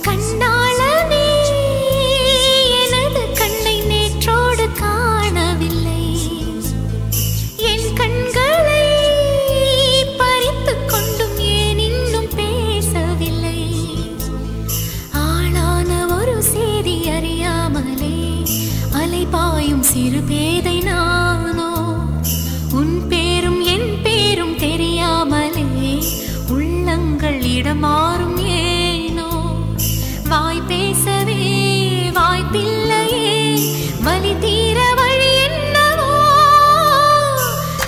கண்ணாளனே எனது கண்ணை நேற்றோடு காணவில்லை என் கண்களை பறித்துக் கொண்டும் ஏன் இன்னும் பேசவில்லை ஆளான ஒரு செய்தி அறியாமலே அலைபாயும் சிறு பேதை நானோ உன் பேரும் என் பேரும் தெரியாமலே உள்ளங்கள் இடமாறும் ஏனோ வாய் பேசவே வாய்ப்பில்லையே வலி தீர வழி என்னவோ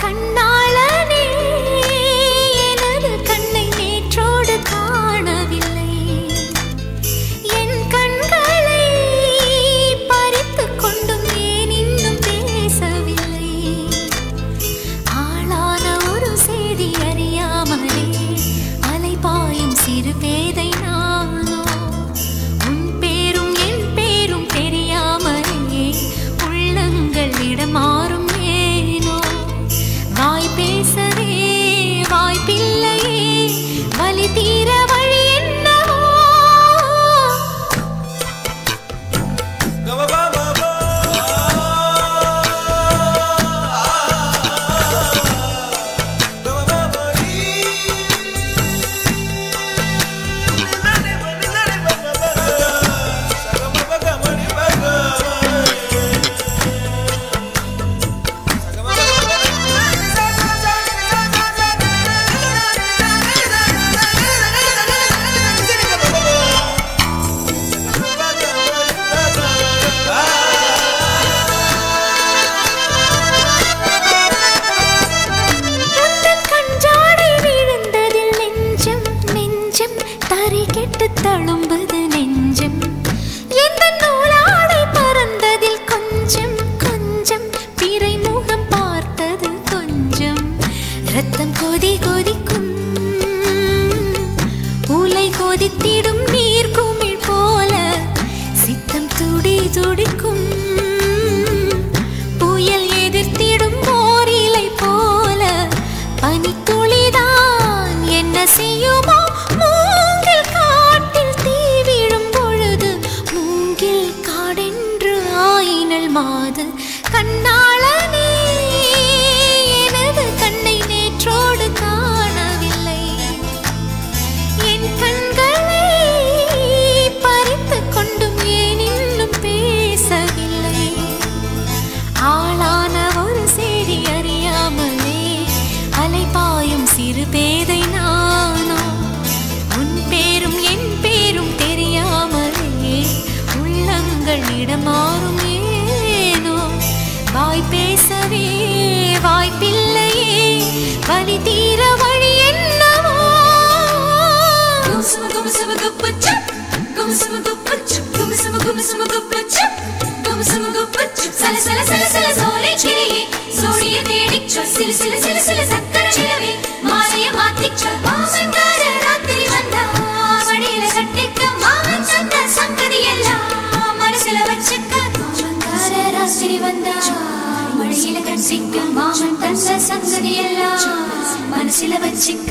கண்ணாளனே எனது கண்ணை நேற்றோடு காணவில்லை என் கண்களை பறித்துக் கொண்டும் ஏன் இன்னும் பேசவில்லை ஆளான ஒரு செய்தி அறியாமலே அலைபாயும் சிறு பேதை நானோ உன் பேரும் என் பேரும் தெரியாமலே உள்ளங்கள் இடமாறும் ஏனோ வாய் பேசவே வாய்ப்பில்லையே வலி தீர வழி என்னவோ தழும்புது நெஞ்சம் எந்த நூலாடை பறந்ததில் கொஞ்சம் கொஞ்சம் பிறை முகம் பார்த்தது கொஞ்சம் ரத்தம் கொதி கொதிக்கும் உலை கொதித்திடும் நீர் குமிழ் போல சித்தம் துடி துடிக்கும் புயல் எதிர்த்திடும் ஓரிலை போல பனித்துளிதான் என்ன செய்யுமோ மாது கண்ணாளனே எனது கண்ணை நேற்றோடு காணவில்லை என் கண்களை பறித்துக் கொண்டும் ஏன் இன்னும் பேசவில்லை ஆளான ஒரு செய்தி அறியாமலே அலைபாயும் சிறு பேதை நானோ உன் பேரும் என் பேரும் தெரியாமலே உள்ளங்கள் இடமாறும் வாய் பேசவே வாய்ப்பில்லையே வலி தீர வழி என்னவோ மனசில வச்சிக்க